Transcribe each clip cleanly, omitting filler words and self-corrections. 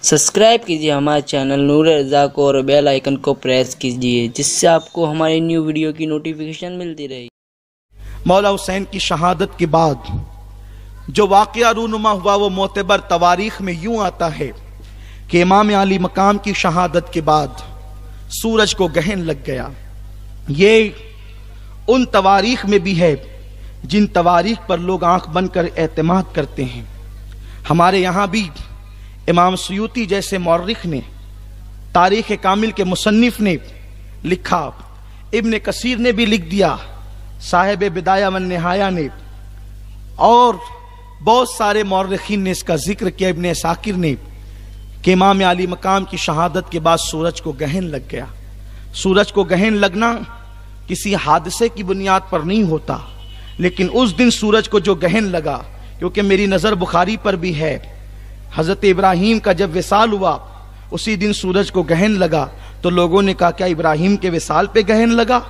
Subscribe کیجیے ہمارے channel نور رضا کو اور بیل آئیکن کو پریس کیجیے جس سے آپ کو ہماری نیو ویڈیو کی نوٹیفیکیشن ملتی رہے۔ مولا حسین کی شہادت کے بعد جو واقعہ رونما ہوا وہ معتبر تواریخ میں یوں آتا ہے کہ امام علی مقام کی شہادت کے بعد سورج کو گہن لگ گیا۔ یہ ان تواریخ میں بھی ہے جن تواریخ پر لوگ آنکھ بند کر اعتماد کرتے ہیں۔ ہمارے یہاں بھی امام سیوطی جیسے مورخ نے، تاریخ کامل کے مصنف نے لکھا، ابن کثیر نے بھی لکھ دیا، صاحب بدایہ والنہایہ نے، اور بہت سارے مورخین نے اس کا ذکر کیا، ابن عساکر نے، کہ امام علی مقام کی شہادت کے بعد سورج کو گہن لگ گیا۔ سورج کو گہن لگنا کسی حادثے کی بنیاد پر نہیں ہوتا، لیکن اس دن سورج کو جو گہن لگا، کیونکہ میری نظر بخاری پر بھی ہے، حضرت ابراہیم کا جب وصال ہوا اسی دن سورج کو گہن لگا، تو لوگوں نے کہا کیا ابراہیم کے وصال پہ گہن لگا؟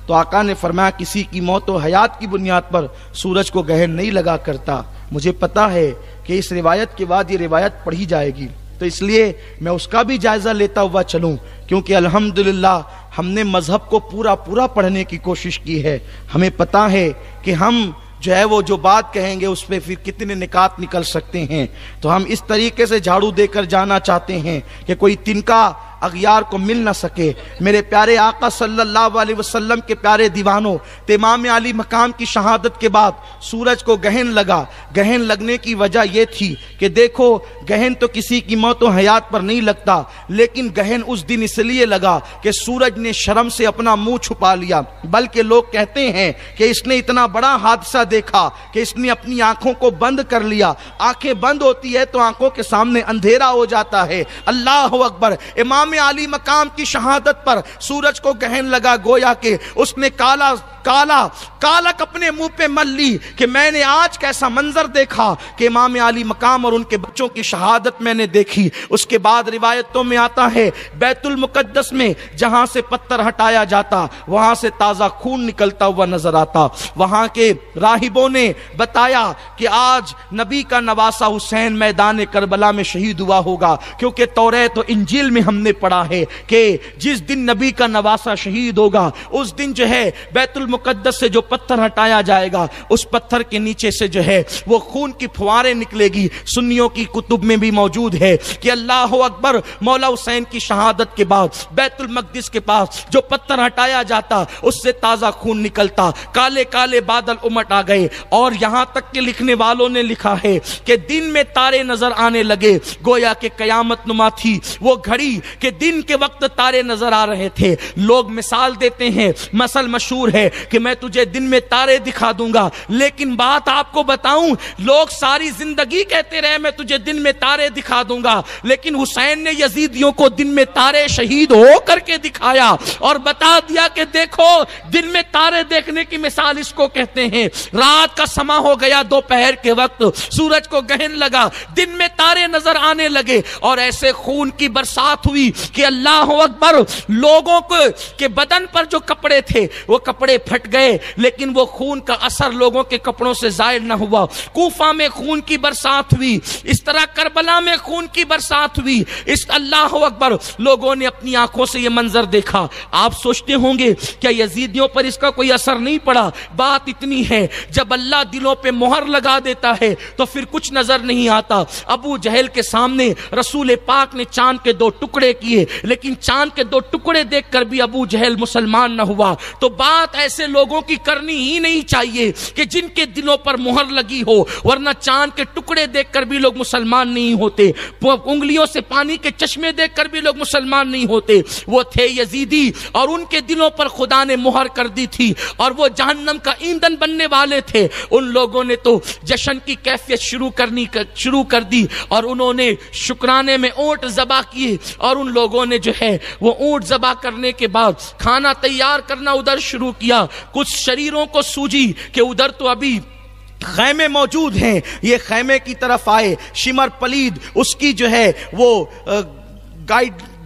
تو آقا نے فرمایا کسی کی موت و حیات کی بنیاد پر سورج کو گہن نہیں لگا کرتا۔ مجھے پتا ہے کہ اس روایت کے بعد یہ روایت پڑھی جائے گی، تو اس لیے میں اس کا بھی جائزہ لیتا ہوا چلوں، کیونکہ الحمدللہ ہم نے مذہب کو پورا پڑھنے کی کوشش کی ہے۔ ہمیں پتا ہے کہ ہم وہ جو بات کہیں گے اس پہ پھر کتنے نکات نکل سکتے ہیں، تو ہم اس طریقے سے جھاڑو دے کر جانا چاہتے ہیں کہ کوئی تنکا اغیار کو مل نہ سکے۔ میرے پیارے آقا صلی اللہ علیہ وسلم کے پیارے دیوانوں، تو امام علی مقام کی شہادت کے بعد سورج کو گہن لگا۔ گہن لگنے کی وجہ یہ تھی کہ دیکھو، گہن تو کسی کی موت و حیات پر نہیں لگتا، لیکن گہن اس دن اس لیے لگا کہ سورج نے شرم سے اپنا منہ چھپا لیا، بلکہ لوگ کہتے ہیں کہ اس نے اتنا بڑا حادثہ دیکھا کہ اس نے اپنی آنکھوں کو بند کر لیا۔ آنکھیں بند ہوتی ہے تو آنکھوں کے سامنے اندھیرا ہو جاتا ہے۔ اللہ اکبر! امام علی مقام کی شہادت پر سورج کو گہن لگا، گویا کہ اس نے کالک اپنے منہ پہ مل لی کہ میں نے آج کیسا منظر دیکھا کہ امام علی مقام اور ان کے بچوں کی شہادت میں نے دیکھی۔ اس کے بعد روایتوں میں آتا ہے بیت المقدس میں جہاں سے پتھر ہٹایا جاتا وہاں سے تازہ خون نکلتا ہوا نظر آتا۔ وہاں کے راہبوں نے بتایا کہ آج نبی کا نواسہ حسین میدان کربلا میں شہید ہوا ہوگا، کیونکہ توریت و انجیل میں ہم نے پڑھا ہے کہ جس دن نبی کا نواسہ شہید ہوگا اس دن بیت المقدس سے جو پتھر ہٹایا جائے گا اس پتھر کے نیچے سے وہ خون کی فواریں نکلے گی۔ سنیوں کی کتب میں بھی موجود ہے کہ اللہ اکبر، مولا حسین کی شہادت کے بعد بیت المقدس کے پاس جو پتھر ہٹایا جاتا اس سے تازہ خون نکلتا، کالے کالے بادل امٹ آ گئے، اور یہاں تک کہ لکھنے والوں نے لکھا ہے کہ دن میں تارے نظر آنے لگے، گویا کہ قیامت نما تھی وہ گھڑی کہ دن کے وقت تارے نظر آ رہے تھے۔ لوگ مثال دیتے ہیں، مثل مشہور ہے کہ میں تجھے دن میں تارے دکھا دوں گا، لیکن بات آپ کو بتاؤں، لوگ ساری زندگی کہتے رہے میں تجھے دن میں تارے دکھا دوں گا، لیکن حسین نے یزیدیوں کو دن میں تارے شہید ہو کر کے دکھایا اور بتا دیا کہ دیکھو دن میں تارے دیکھنے کی مثال اس کو کہتے ہیں۔ رات کا سما ہو گیا، دوپہر کے وقت سورج کو گہن لگا، دن میں تارے نظر آنے لگے، اور ایسے خون کی برسات ہوئی کہ اللہ اکبر، لوگوں کے بدن پر جو کپڑے تھے وہ کپڑے پھٹ گئے، لیکن وہ خون کا اثر لوگوں کے کپڑوں سے زائل نہ ہوا۔ کوفہ میں خون کی برسات ہوئی، اس طرح کربلا میں خون کی برسات ہوئی۔ اللہ اکبر، لوگوں نے اپنی آنکھوں سے یہ منظر دیکھا۔ آپ سوچتے ہوں گے کیا یزیدیوں پر اس کا کوئی اثر نہیں پڑا؟ بات اتنی ہے، جب اللہ دلوں پہ مہر لگا دیتا ہے تو پھر کچھ نظر نہیں آتا۔ ابو جہل کے سامنے رسول پاک نے چاند کے 2 ٹکڑے کیے، لیکن چاند کے 2 ٹکڑے دیکھ کر بھی ابو جہل مسلمان نہ ہوا۔ تو بات ایسے لوگوں کی کرنی ہی نہیں چاہیے کہ جن کے دلوں پر مہر لگی ہو، ورنہ چاند کے ٹکڑے دیکھ کر بھی لوگ مسلمان نہیں ہوتے، انگلیوں سے پانی کے چشمے دیکھ کر بھی لوگ مسلمان نہیں ہوتے۔ وہ تھے یزیدی اور ان کے دلوں پر خدا نے مہر کر دی تھی، اور وہ جہنم کا ایندھن بننے والے تھے۔ ان لوگوں نے تو جشن کی کیفیت شروع کر دی، اور انہوں نے شکرانے میں اونٹ ذبح کیے، اور ان لوگوں نے وہ اونٹ ذبح کرنے کے بعد کھانا تیار کرنا ادھر شروع کیا۔ کچھ شریروں کو سوجی کہ ادھر تو ابھی خیمے موجود ہیں، یہ خیمے کی طرف آئے۔ شمر پلید اس کی وہ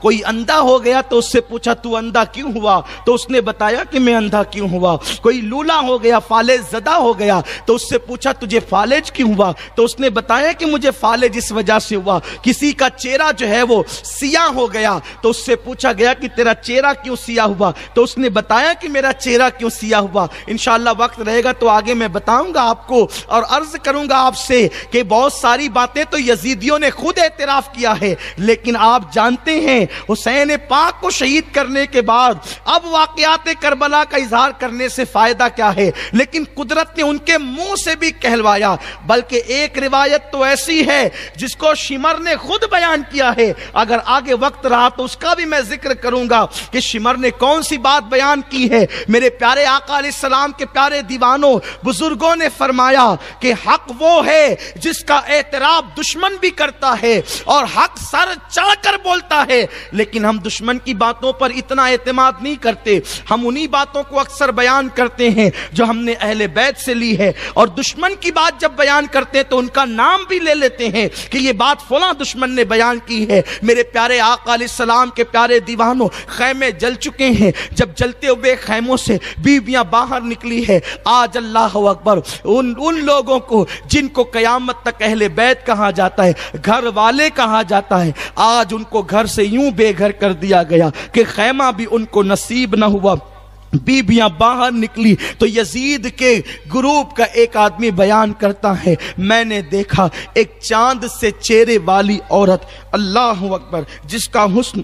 کوئی اندھا ہو گیا تو اس سے پوچھا تو اندھا کیوں ہوا؟ تو اس نے بتایا کہ میں اندھا کیوں ہوا۔ کوئی لولا ہو گیا، فالج زدہ ہو گیا تو اس سے پوچھا تجھے فالج کیوں ہوا؟ تو اس نے بتایا کہ مجھے فالج اس وجہ سے ہوا۔ کسی کا چہرہ جو ہے وہ سیاہ ہو گیا تو اس سے پوچھا گیا کہ تیرا چہرہ کیوں سیاہ ہوا؟ تو اس نے بتایا کہ میرا چہرہ کیوں سیاہ ہوا۔ انشاءاللہ وقت رہے گا تو آگے میں بتاؤں گا آپ کو، اور عرض کروں گا آپ سے کہ بہت ساری باتیں تو یزیدیوں نے خود اعتراف کیا ہے، لیکن آپ جانتے ہیں حسین پاک کو شہید کرنے کے بعد اب واقعات کربلا کا اظہار کرنے سے فائدہ کیا ہے؟ لیکن قدرت نے ان کے منہ سے بھی کہلوایا۔ بلکہ ایک روایت تو ایسی ہے جس کو شمر نے خود بیان کیا ہے، اگر آگے وقت رہا تو اس کا بھی میں ذکر کروں گا کہ شمر نے کون سی بات بیان کی ہے۔ میرے پیارے آقا علیہ السلام کے پیارے دیوانوں، بزرگوں نے فرمایا کہ حق وہ ہے جس کا اعتراف دشمن بھی کرتا ہے اور حق سر چڑھ کر بولتا ہے، لیکن ہم دشمن کی باتوں پر اتنا اعتماد نہیں کرتے۔ ہم انہی باتوں کو اکثر بیان کرتے ہیں جو ہم نے اہل بیت سے لی ہے، اور دشمن کی بات جب بیان کرتے ہیں تو ان کا نام بھی لے لیتے ہیں کہ یہ بات فلاں دشمن نے بیان کی ہے۔ میرے پیارے آقا علیہ السلام کے پیارے دیوانوں، خیمے جل چکے ہیں، جب جلتے ہوئے خیموں سے بیویاں باہر نکلی ہے، آج اللہ اکبر ان لوگوں کو جن کو قیامت تک اہل بیت کہا جاتا ہے، گھر والے کہا جاتا ہے، آج ان کو گھر سے یوں بے گھر کر دیا گیا کہ خیمہ بھی ان کو نصیب نہ ہوا۔ بیویاں باہر نکلی تو یزید کے گروپ کا ایک آدمی بیان کرتا ہے، میں نے دیکھا ایک چاند سے چہرے والی عورت، اللہ اکبر، جس کا حسن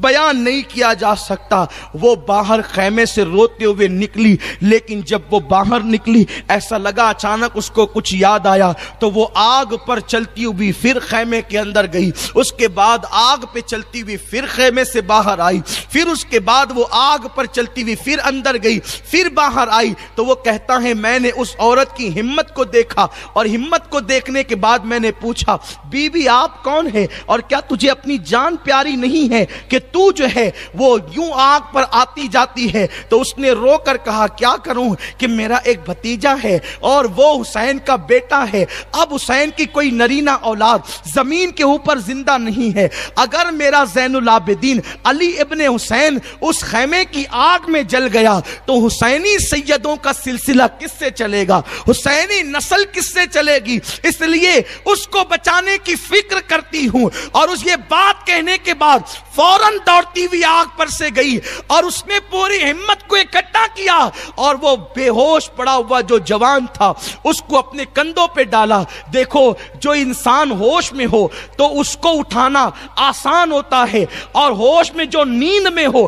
بیان نہیں کیا جا سکتا، وہ باہر خیمے سے روتے ہوئے نکلی، لیکن جب وہ باہر نکلی ایسا لگا اچانک اس کو کچھ یاد آیا تو وہ آگ پر چلتی ہوئی پھر خیمے کے اندر گئی، اس کے بعد آگ پہ چلتی ہوئی پھر خیمے سے باہر آئی، پھر اس کے بعد وہ آگ پر چلتی ہوئی پھر اندر گئی، پھر باہر آئی۔ تو وہ کہتا ہے میں نے اس عورت کی ہمت کو دیکھا، اور ہمت کو دیکھنے کے بعد میں نے پوچھا بی بی آپ کون ہے اور کیا تجھے اپنی جان پیاری نہیں ہے کہ تو جو ہے وہ یوں آگ پر آتی جاتی ہے؟ تو اس نے رو کر کہا کیا کروں کہ میرا ایک بھتیجا ہے اور وہ حسین کا بیٹا ہے، اب حسین کی کوئی نرینہ اولاد زمین کے اوپر زندہ نہیں ہے، اگر میرا زین العابدین علی ابن حسین اس خیمے کی آگ میں جل گیا تو حسینی سیدوں کا سلسلہ کس سے چلے گا، حسینی نسل کس سے چلے گی؟ اس لیے اس کو بچانے کی فکر کرتی ہوں۔ اور اس یہ بات کہنے کے بعد فوراً دوڑتی ہوئی آگ پر سے گئی اور اس نے پوری ہمت کو اکٹھا کیا اور وہ بے ہوش پڑا ہوا جو جوان تھا اس کو اپنے کندھوں پہ ڈالا۔ دیکھو جو انسان ہوش میں ہو تو اس کو اٹھانا آسان ہوتا ہے، اور ہوش میں جو نیند میں ہو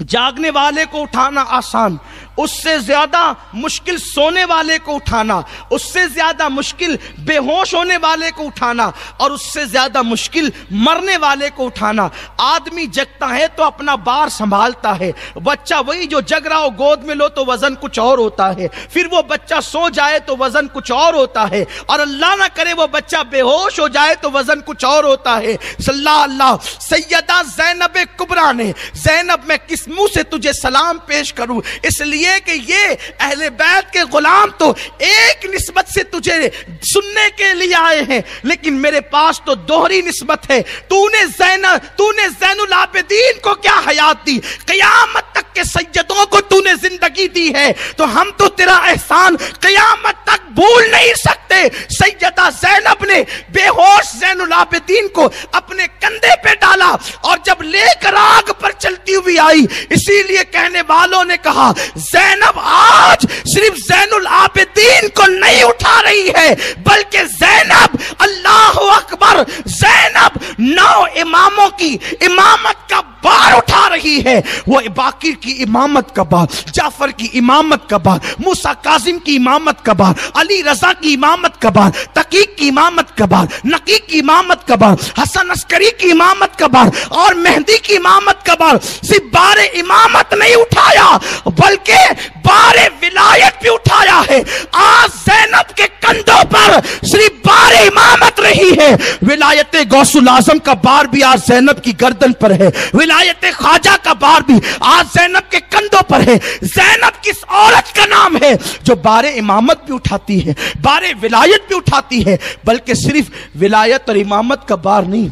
جاگنے والے کو اٹھانا آسان، اس سے زیادہ مشکل سونے والے کو اٹھانا، اس سے زیادہ مشکل بے ہوش ہونے والے کو اٹھانا، اور اس سے زیادہ مشکل مرنے والے کو اٹھانا۔ آدمی جگتا ہے تو اپنا بار سنبھالتا ہے، بچہ وہی جو جگ رہا ہو گود میں لو تو وزن کچھ اور ہوتا ہے، پھر وہ بچہ سو جائے تو وزن کچھ اور ہوتا ہے، اور اللہ نہ کرے وہ بچہ بے ہوش ہو جائے تو وزن کچھ اور ہوتا ہے۔ صلی اللہ سیدہ زینب کبریٰ نے، زینب میں کس منہ سے تجھے سلام پیش کروں، اس لیے کہ یہ اہل بیت کے غلام تو ایک نسبت سے تجھے سننے کے لیے آئے ہیں، لیکن میرے پاس تو دوہری نسبت ہے۔ تو نے زین العابدین کو کیا حیات دی، قیامت تک کے سیدوں کو تو نے زندگی دی ہے، تو ہم تو تیرا احسان قیامت تک بھول نہیں سکتے۔ سیدہ زینب نے بے ہوش زین العابدین کو اپنے کندھے پہ ڈالا اور جب لے کر آگ پر چلتی ہوئی آئی، اسی لیے کہنے والوں نے کہا زینب آج صرف زین العابدین کو نہیں اٹھا رہی ہے بلکہ زینب، اللہ اکبر، زینب 9 اماموں کی امامت کا بار اٹھا رہی ہے۔ وہ باقر کی امامت کا بار، جعفر کی امامت کا بار، موسیٰ کاظم کی امامت کا بار، علی رضا کی امامت کا بار، تقیق کی امامت کا بار، نقیق کی امامت کا بار، حسن عسکری کی امامت کا بار اور مہدی کی امامت کا بار، صرف بار امامت نہیں اٹھایا بلکہ بار ولایت بھی اٹھایا ہے۔ آج زینب کے کندھوں پر صرف بار امامت رہی ہے، ولایت غوث الاعظم کا بار بھی آج زینب کی گردن پر ہے، ولایت خواجہ کا بار بھی آج زینب کے کندھوں پر ہے۔ زینب کس عورت کا نام ہے جو بار امامت بھی اٹھاتی ہے، بار ولایت بھی اٹھاتی ہے، بلکہ صرف ولایت اور امامت کا بار نہیں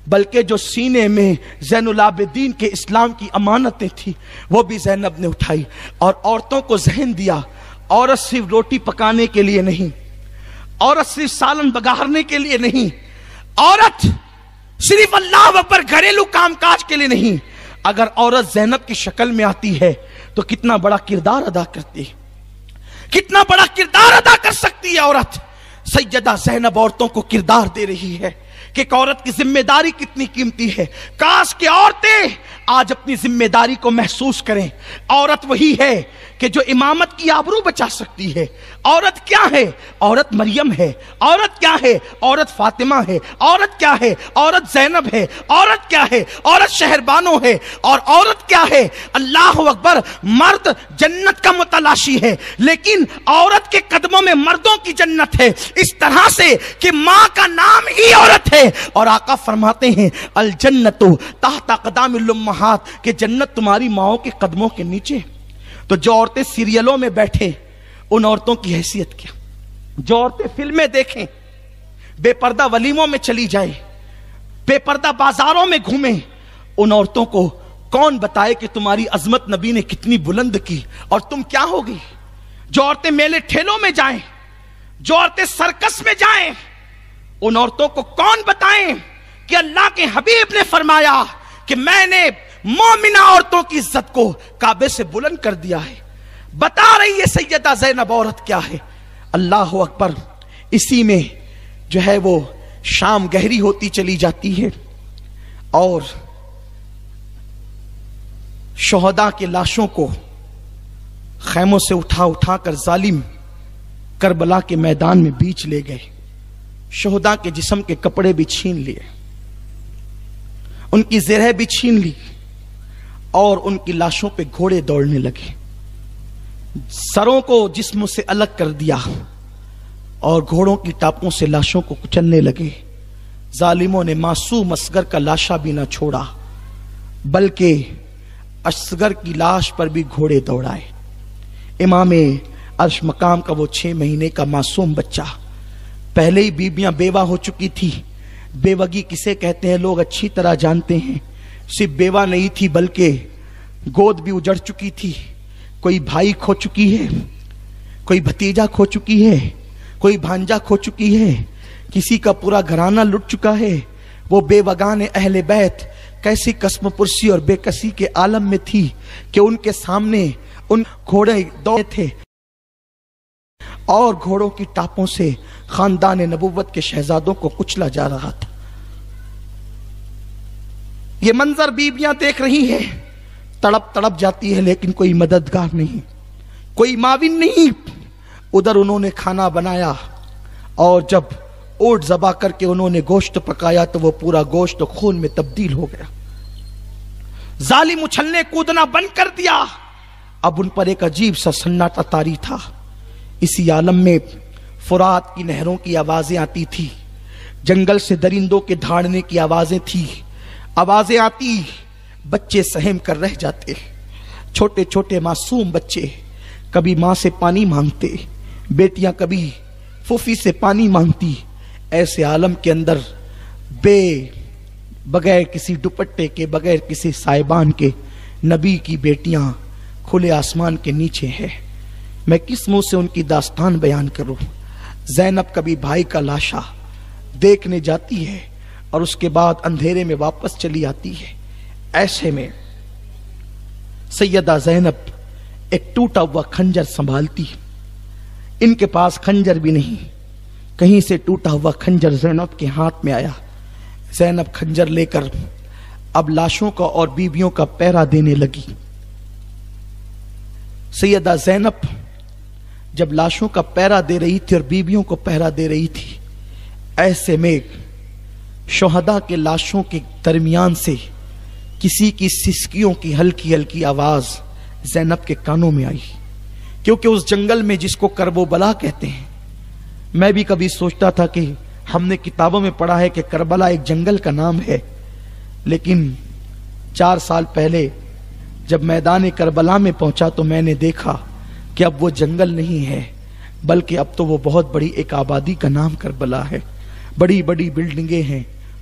بلکہ جو سینے میں زین العابدین کے اسلام کی امانتیں تھی وہ بھی زینب نے اٹھائی اور عورتوں کو ذہن دیا، عورت صرف روٹی پکانے کے لیے نہیں، عورت صرف سالن بگارنے کے لیے نہیں، عورت صرف اللہ اکبر گھریلو کام کاج کے لیے نہیں، اگر عورت زینب کی شکل میں آتی ہے تو کتنا بڑا کردار ادا کرتی ہے، کتنا بڑا کردار ادا کر سکتی ہے عورت۔ سیدہ زینب عورتوں کو کردار دے رہی ہے کہ ایک عورت کی ذمہ داری کتنی قیمتی ہے۔ کاش کہ عورتیں آج اپنی ذمہ داری کو محسوس کریں۔ عورت وہی ہے کہ جو امامت کی آبرو بچا سکتی ہے۔ عورت کیا ہے؟ عورت مریم ہے۔ عورت کیا ہے؟ عورت فاطمہ ہے۔ عورت کیا ہے؟ عورت زینب ہے۔ عورت کیا ہے؟ عورت شہربانو ہے۔ اور عورت کیا ہے؟ اللہ اکبر، مرد جنت کا متلاشی ہے لیکن عورت کے قدموں میں مردوں کی جنت ہے، اس طرح سے کہ ماں کا نام ہی عورت ہے۔ اور آقا فرماتے ہیں الجنت تحت اقدام الامہات، کہ جنت تمہاری ماؤں کے قدموں کے نیچے۔ تو جو عورتیں سیریلوں میں بیٹھیں ان عورتوں کی حیثیت کیا، جو عورتیں فلمیں دیکھیں، بے پردہ ولیموں میں چلی جائیں، بے پردہ بازاروں میں گھومیں، ان عورتوں کو کون بتائے کہ تمہاری عظمت نبی نے کتنی بلند کی اور تم کیا ہوگی۔ جو عورتیں میلے ٹھیلوں میں جائیں، جو عورتیں سرکس میں جائیں، ان عورتوں کو کون بتائیں کہ اللہ کے حبیب نے فرمایا کہ میں نے مومنہ عورتوں کی عزت کو کعبے سے بلند کر دیا ہے۔ بتا رہی ہے سیدہ زینب عورت کیا ہے۔ اللہ اکبر۔ اسی میں جو ہے وہ شام گہری ہوتی چلی جاتی ہے اور شہداء کے لاشوں کو خیموں سے اٹھا کر ظالم کربلا کے میدان میں بیچ لے گئے۔ شہداء کے جسم کے کپڑے بھی چھین لیے، ان کی زرہ بھی چھین لی اور ان کی لاشوں پہ گھوڑے دوڑنے لگے۔ سروں کو جسم سے الگ کر دیا اور گھوڑوں کی ٹاپوں سے لاشوں کو کچلنے لگے۔ ظالموں نے معصوم اصغر کا لاشا بھی نہ چھوڑا بلکہ اصغر کی لاش پر بھی گھوڑے دوڑائے۔ امام عرش مقام کا وہ 6 مہینے کا معصوم بچہ، پہلے ہی بیویاں بیوہ ہو چکی تھی۔ بیوگی کسے کہتے ہیں لوگ اچھی طرح جانتے ہیں۔ صرف بیوہ نہیں تھی بلکہ گود بھی اجڑ چکی تھی۔ کوئی بھائی کھو چکی ہے، کوئی بھتیجا کھو چکی ہے، کوئی بھانجا کھو چکی ہے، کسی کا پورا گھرانہ لٹ چکا ہے۔ وہ بیوگان اہل بیت کیسی قسم پرسی اور بے کسی کے عالم میں تھی کہ ان کے سامنے ان گھوڑے دوڑے تھے اور گھوڑوں کی ٹاپوں سے خاندان نبوت کے شہزادوں کو کچلا جا رہا تھا۔ یہ منظر بیویاں دیکھ رہی ہیں، تڑپ تڑپ جاتی ہے لیکن کوئی مددگار نہیں، کوئی معاون نہیں۔ ادھر انہوں نے کھانا بنایا اور جب اونٹ ذبح کر کے انہوں نے گوشت پکایا تو وہ پورا گوشت خون میں تبدیل ہو گیا۔ ظالم اچھلنے کودنا بند کر دیا۔ اب ان پر ایک عجیب سا سناٹا طاری تھا۔ اسی عالم میں فرات کی نہروں کی آوازیں آتی تھی، جنگل سے درندوں کے دھاڑنے کی آوازیں تھی۔ آوازیں آتی، بچے سہم کر رہ جاتے، چھوٹے چھوٹے معصوم بچے کبھی ماں سے پانی مانگتے، بیٹیاں کبھی پھوپھی سے پانی مانگتی۔ ایسے عالم کے اندر بغیر کسی دوپٹے کے، بغیر کسی سائبان کے نبی کی بیٹیاں کھلے آسمان کے نیچے ہیں۔ میں کس منہ سے ان کی داستان بیان کروں۔ زینب کبھی بھائی کا لاشا دیکھنے جاتی ہے اور اس کے بعد اندھیرے میں واپس چلی آتی ہے۔ ایسے میں سیدہ زینب ایک ٹوٹا ہوا خنجر سنبھالتی، ان کے پاس خنجر بھی نہیں، کہیں سے ٹوٹا ہوا خنجر زینب کے ہاتھ میں آیا۔ زینب خنجر لے کر اب لاشوں کا اور بیویوں کا پہرا دینے لگی۔ سیدہ زینب جب لاشوں کا پہرا دے رہی تھی اور بیویوں کو پہرا دے رہی تھی، ایسے میں شہداء کے لاشوں کے درمیان سے کسی کی سسکیوں کی ہلکی ہلکی آواز زینب کے کانوں میں آئی، کیونکہ اس جنگل میں جس کو کربلا کہتے ہیں، میں بھی کبھی سوچتا تھا کہ ہم نے کتابوں میں پڑھا ہے کہ کربلا ایک جنگل کا نام ہے، لیکن 4 سال پہلے جب میدان کربلا میں پہنچا تو میں نے دیکھا کہ اب وہ جنگل نہیں ہے بلکہ اب تو وہ بہت بڑی ایک آبادی کا نام کربلا ہے۔ بڑی بڑی بلڈنگیں ہیں،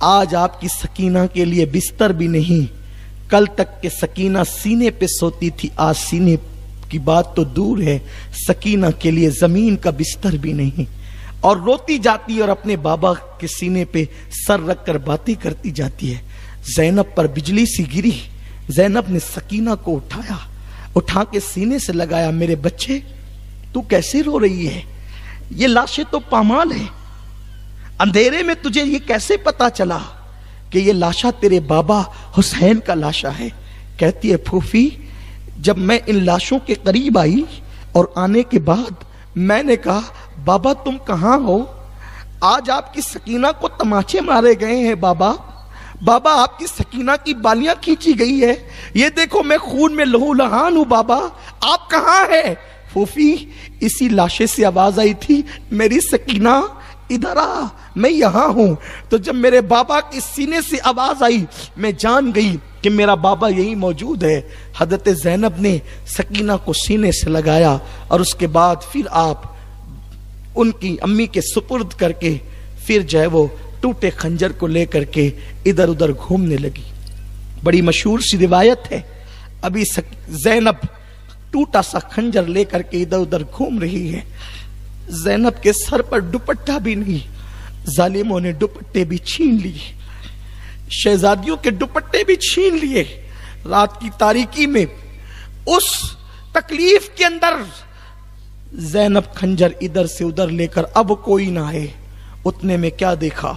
آج آپ کی سکینہ کے لیے بستر بھی نہیں، کل تک کے سکینہ سینے پہ سوتی تھی، آج سینے کی بات تو دور ہے، سکینہ کے لیے زمین کا بستر بھی نہیں، اور روتی جاتی اور اپنے بابا کے سینے پہ سر رکھ کر باتیں کرتی جاتی ہے۔ زینب پر بجلی سی گری، زینب نے سکینہ کو اٹھایا، اٹھا کے سینے سے لگایا، میرے بچے تو کیسے رو رہی ہے؟ یہ لاشیں تو پامال ہیں، اندھیرے میں تجھے یہ کیسے پتا چلا کہ یہ لاشا تیرے بابا حسین کا لاشا ہے؟ کہتی ہے پھوپھی جب میں ان لاشوں کے قریب آئی اور آنے کے بعد میں نے کہا بابا تم کہاں ہو؟ آج آپ کی سکینہ کو تماچے مارے گئے ہیں بابا، بابا آپ کی سکینہ کی بالیاں کھینچی گئی ہے، یہ دیکھو میں خون میں لہو لہان ہوں، بابا آپ کہاں ہے؟ پھوپھی اسی لاشے سے آواز آئی تھی میری سکینہ ادھر آ، میں یہاں ہوں۔ تو جب میرے بابا کی سینے سے آواز آئی میں جان گئی کہ میرا بابا یہی موجود ہے۔ حضرت زینب نے سکینہ کو سینے سے لگایا اور اس کے بعد پھر آپ ان کی امی کے سپرد کر کے پھر جو ہے وہ ٹوٹے خنجر کو لے کر کے ادھر ادھر گھومنے لگی۔ بڑی مشہور سی روایت ہے، ابھی زینب ٹوٹا سا خنجر لے کر کے ادھر ادھر گھوم رہی ہے، زینب کے سر پر دوپٹہ بھی نہیں، ظالموں نے دوپٹے بھی چھین لیے، شہزادیوں کے دوپٹے بھی چھین لیے۔ رات کی تاریکی میں اس تکلیف کے اندر زینب خنجر ادھر سے ادھر لے کر اب کوئی نہ آئے، اتنے میں کیا دیکھا،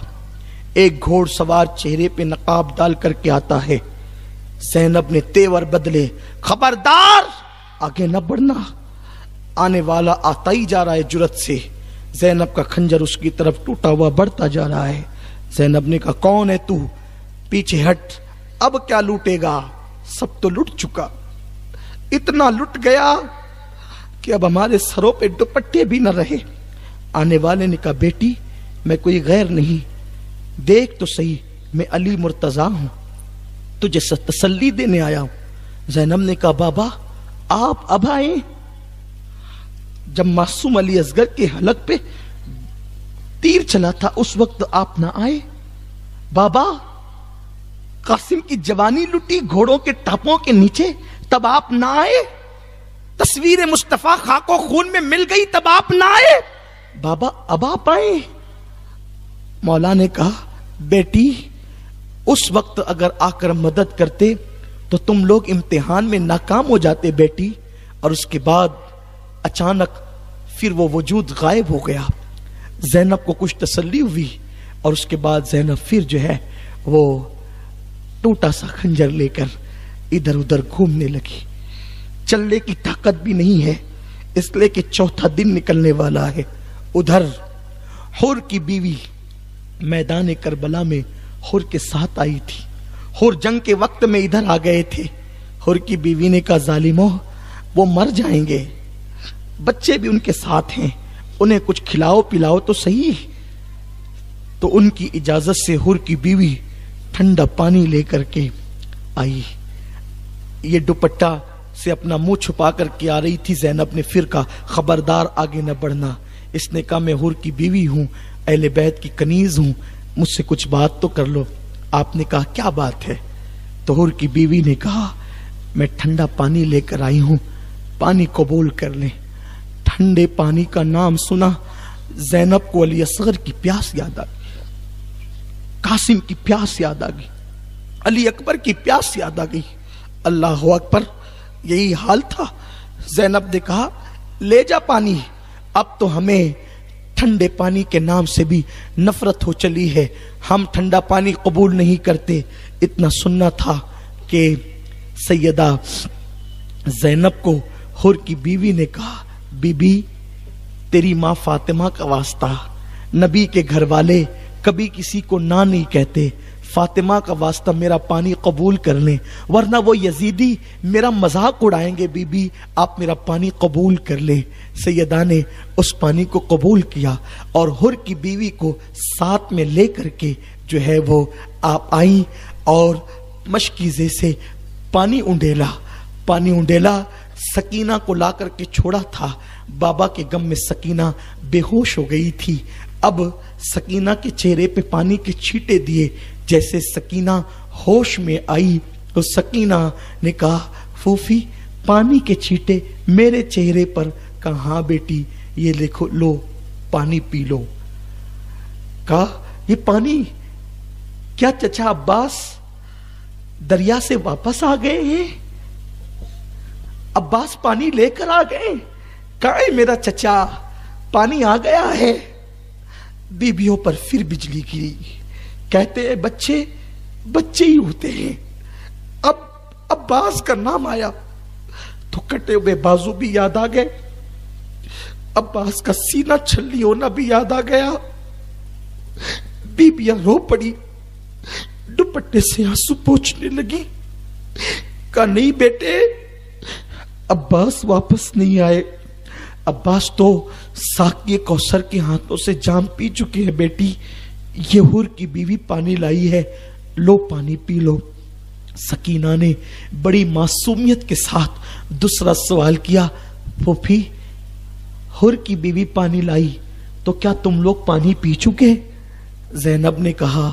ایک گھوڑ سوار چہرے پہ نقاب ڈال کر کے آتا ہے۔ زینب نے تیور بدلے، خبردار آگے نہ بڑھنا، آنے والا آتا ہی جا رہا ہے جرت سے۔ زینب کا خنجر اس کی طرف ٹوٹا ہوا بڑھتا جا رہا ہے۔ زینب نے کہا کون ہے تو؟ پیچھے ہٹ، اب کیا لوٹے گا؟ سب تو لٹ چکا، اتنا لٹ گیا کہ اب ہمارے سروں پہ دوپٹے بھی نہ رہے۔ آنے والے نے کہا بیٹی میں کوئی غیر نہیں، دیکھ تو صحیح میں علی مرتضیٰ ہوں، تجھے تسلی دینے آیا ہوں۔ زینب نے کہا بابا آپ اب آئیں؟ جب معصوم علی اصغر کے حلق پہ تیر چلا تھا اس وقت آپ نہ آئے؟ بابا قاسم کی جوانی لٹی گھوڑوں کے ٹاپوں کے نیچے تب آپ نہ آئے؟ تصویر مصطفیٰ خاک و خون میں مل گئی تب آپ نہ آئے؟ بابا اب آپ آئے؟ مولا نے کہا بیٹی اس وقت اگر آ کر مدد کرتے تو تم لوگ امتحان میں ناکام ہو جاتے بیٹی، اور اس کے بعد اچانک پھر وہ وجود غائب ہو گیا۔ زینب کو کچھ تسلی ہوئی اور اس کے بعد زینب پھر جو ہے وہ ٹوٹا سا خنجر لے کر ادھر ادھر گھومنے لگی۔ چلنے کی طاقت بھی نہیں ہے اس لیے کہ چوتھا دن نکلنے والا ہے۔ ادھر حور کی بیوی میدان کربلا میں حور کے ساتھ آئی تھی، حور جنگ کے وقت میں ادھر آ گئے تھے۔ حور کی بیوی نے کہا ظالموں وہ مر جائیں گے، بچے بھی ان کے ساتھ ہیں، انہیں کچھ کھلاؤ پلاؤ تو صحیح۔ تو ان کی اجازت سے حور کی بیوی ٹھنڈا پانی لے کر کے آئی، یہ دوپٹہ سے اپنا منہ چھپا کر کے آ رہی تھی۔ زینب نے پھر کہا خبردار آگے نہ بڑھنا۔ اس نے کہا میں حور کی بیوی ہوں، اہل بیت کی کنیز ہوں، مجھ سے کچھ بات تو کر لو۔ آپ نے کہا کیا بات ہے؟ تو حور کی بیوی نے کہا میں ٹھنڈا پانی لے کر آئی ہوں، پانی قبول کر لیں۔ ٹھنڈے پانی کا نام سنا زینب کو علی اصغر کی پیاس یاد آ گئی، قاسم کی پیاس یاد آ گئی، علی اکبر کی پیاس یاد آ گئی۔ اللہ اکبر، یہی حال تھا۔ زینب نے کہا لے جا پانی، اب تو ہمیں ٹھنڈے پانی کے نام سے بھی نفرت ہو چلی ہے، ہم ٹھنڈا پانی قبول نہیں کرتے۔ اتنا سننا تھا کہ سیدہ زینب کو حور کی بیوی نے کہا بی بی تیری ماں فاطمہ کا واسطہ، نبی کے گھر والے کبھی کسی کو نہ نہیں کہتے، فاطمہ کا واسطہ میرا پانی قبول کر لیں ورنہ وہ یزیدی میرا مذاق اڑائیں گے، بی بی آپ میرا پانی قبول کر لیں۔ سیدہ نے اس پانی کو قبول کیا اور حور کی بیوی کو ساتھ میں لے کر کے جو ہے وہ آپ آئیں اور مشکیزے سے پانی انڈیلا سکینہ کو لا کر کے چھوڑا تھا۔ بابا کے غم میں سکینہ بے ہوش ہو گئی تھی، اب سکینہ کے چہرے پہ پانی کے چھینٹے دیے. جیسے سکینہ ہوش میں آئی تو سکینہ نے کہا پھوپھی پانی کے چھینٹے میرے چہرے پر. کہا ہاں بیٹی یہ لکھو لو پانی پی لو. کہا یہ پانی کیا چچا عباس دریا سے واپس آ گئے ہیں؟ عباس پانی لے کر آ گئے؟ کہا میرا چچا پانی آ گیا ہے. بیبیوں پر پھر بجلی گری. کہتے ہیں بچے بچے ہی ہوتے ہیں. اب عباس کا نام آیا تو کٹے ہوئے بازو بھی یاد آ گئے, عباس کا سینہ چھلنی ہونا بھی یاد آ گیا. بیبیاں رو پڑی, دوپٹے سے آنسو پوچھنے لگی. کہا نہیں بیٹے عباس واپس نہیں آئے, عباس تو ساقی کوثر کے ہاتھوں سے جام پی چکے ہیں. بیٹی یہ حور کی بیوی پانی لائی ہے, لو پانی پی لو. سکینہ نے بڑی معصومیت کے ساتھ دوسرا سوال کیا, پھوپھی حور کی بیوی پانی لائی تو کیا تم لوگ پانی پی چکے؟ زینب نے کہا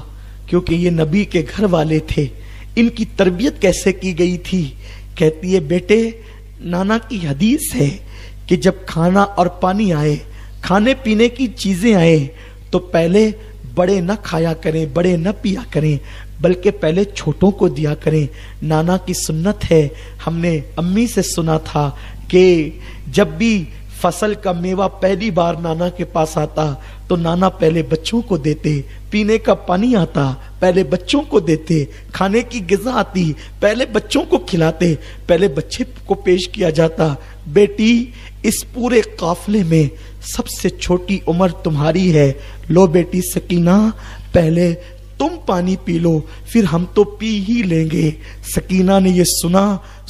کیونکہ یہ نبی کے گھر والے تھے, ان کی تربیت کیسے کی گئی تھی. کہتی ہے بیٹے نانا کی حدیث ہے کہ جب کھانا اور پانی آئے, کھانے پینے کی چیزیں آئے تو پہلے بڑے نہ کھایا کریں, بڑے نہ پیا کریں, بلکہ پہلے چھوٹوں کو دیا کریں. نانا کی سنت ہے, ہم نے امی سے سنا تھا کہ جب بھی فصل کا میوہ پہلی بار نانا کے پاس آتا تو نانا پہلے بچوں کو دیتے, پینے کا پانی آتا پہلے بچوں کو دیتے, کھانے کی غذا آتی پہلے بچوں کو کھلاتے, پہلے بچے کو پیش کیا جاتا. بیٹی اس پورے قافلے میں سب سے چھوٹی عمر تمہاری ہے, لو بیٹی سکینہ پہلے تم پانی پی لو پھر ہم تو پی ہی لیں گے. سکینہ نے یہ سنا,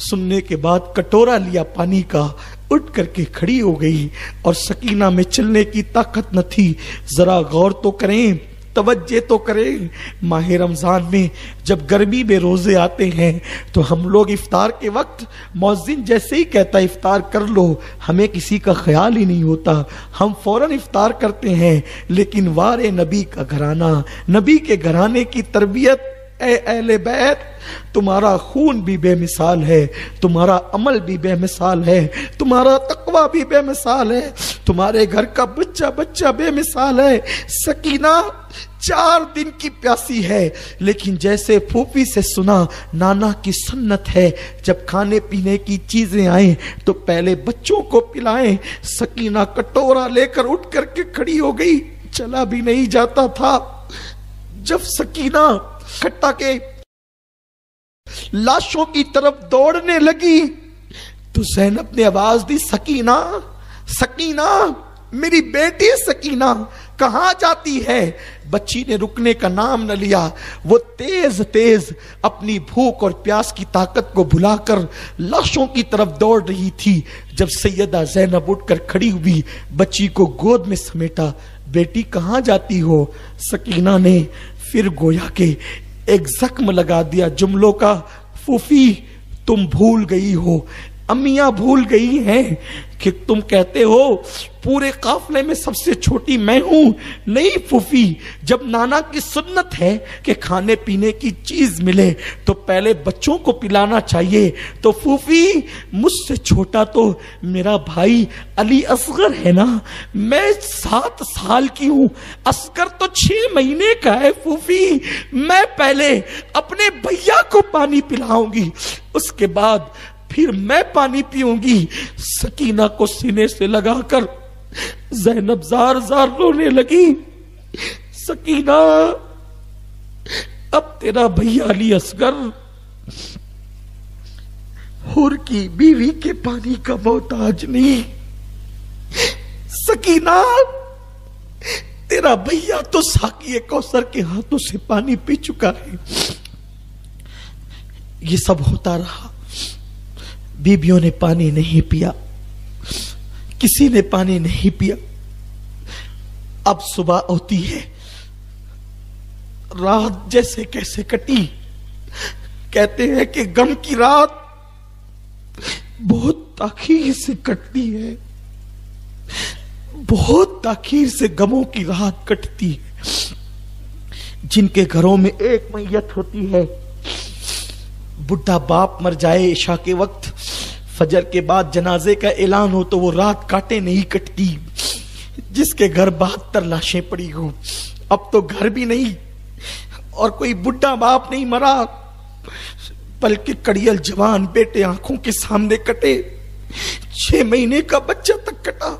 سننے کے بعد کٹورا لیا پانی کا, اٹھ کر کے کھڑی ہو گئی اور سکینہ میں چلنے کی طاقت نہ تھی. ذرا غور تو کریں, توجہ تو کریں. ماہ رمضان میں جب گرمی میں روزے آتے ہیں تو ہم لوگ افطار کے وقت مؤذن جیسے ہی کہتا افطار کر لو, ہمیں کسی کا خیال ہی نہیں ہوتا, ہم فوراً افطار کرتے ہیں. لیکن وارے نبی کا گھرانہ, نبی کے گھرانے کی تربیت, اے اہل بیت تمہارا خون بھی بے مثال ہے, تمہارا عمل بھی بے مثال ہے, تمہارا تقوی بھی بے مثال ہے, تمہارے گھر کا بچہ بچہ بے مثال ہے. سکینہ 4 دن کی پیاسی ہے, لیکن جیسے پھوپھی سے سنا نانا کی سنت ہے جب کھانے پینے کی چیزیں آئیں تو پہلے بچوں کو پلائیں. سکینہ کٹورا لے کر اٹھ کر کے کھڑی ہو گئی, چلا بھی نہیں جاتا تھا. جب سکینہ کھٹا کے لاشوں کی طرف دوڑنے لگی تو زینب نے آواز دی, سکینہ سکینہ میری بیٹی سکینہ کہاں جاتی ہے؟ بچی نے رکنے کا نام نہ لیا, وہ تیز تیز اپنی بھوک اور پیاس کی طاقت کو بھلا کر لاشوں کی طرف دوڑ رہی تھی. جب سیدہ زینب اٹھ کر کھڑی ہوئی, بچی کو گود میں سمیٹا, بیٹی کہاں جاتی ہو؟ سکینہ نے پھر گویا کہ ایک زخم لگا دیا جملوں کا, پھوپھی تم بھول گئی ہو, امیاں بھول گئی ہیں کہ تم کہتے ہو پورے قافلے میں سب سے چھوٹی میں ہوں. نہیں پھوپھی, جب نانا کی سنت ہے کہ کھانے پینے کی چیز ملے تو پہلے بچوں کو پلانا چاہیے, تو پھوپھی مجھ سے چھوٹا تو میرا بھائی علی اصغر ہے نا, میں 7 سال کی ہوں, اصغر تو 6 مہینے کا ہے. پھوپھی میں پہلے اپنے بھیا کو پانی پلاؤں گی, اس کے بعد پھر میں پانی پیوں گی. سکینہ کو سینے سے لگا کر زینب زار زار رونے لگی. سکینہ اب تیرا بھیا علی اصغر حور کی بیوی کے پانی کا محتاج نہیں. سکینہ تیرا بھیا تو ساقی کوثر کے ہاتھوں سے پانی پی چکا ہے. یہ سب ہوتا رہا, بیبیوں نے پانی نہیں پیا, کسی نے پانی نہیں پیا. اب صبح ہوتی ہے, رات جیسے کیسے کٹی. کہتے ہیں کہ غم کی رات بہت تاخیر سے کٹتی ہے. بہت تاخیر سے غموں کی رات کٹتی ہے. جن کے گھروں میں ایک میت ہوتی ہے, بڈھا باپ مر جائے عشاء کے وقت, فجر کے بعد جنازے کا اعلان ہو تو وہ رات کاٹے نہیں کٹتی. جس کے گھر 72 لاشیں پڑی ہو, اب تو گھر بھی نہیں اور کوئی بڈھا باپ نہیں مرا, بلکہ کڑیل جوان بیٹے آنکھوں کے سامنے کٹے, 6 مہینے کا بچہ تک کٹا,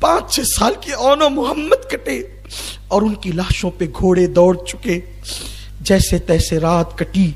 5-6 سال کے اون و محمد کٹے, اور ان کی لاشوں پہ گھوڑے دوڑ چکے. جیسے تیسے رات کٹی.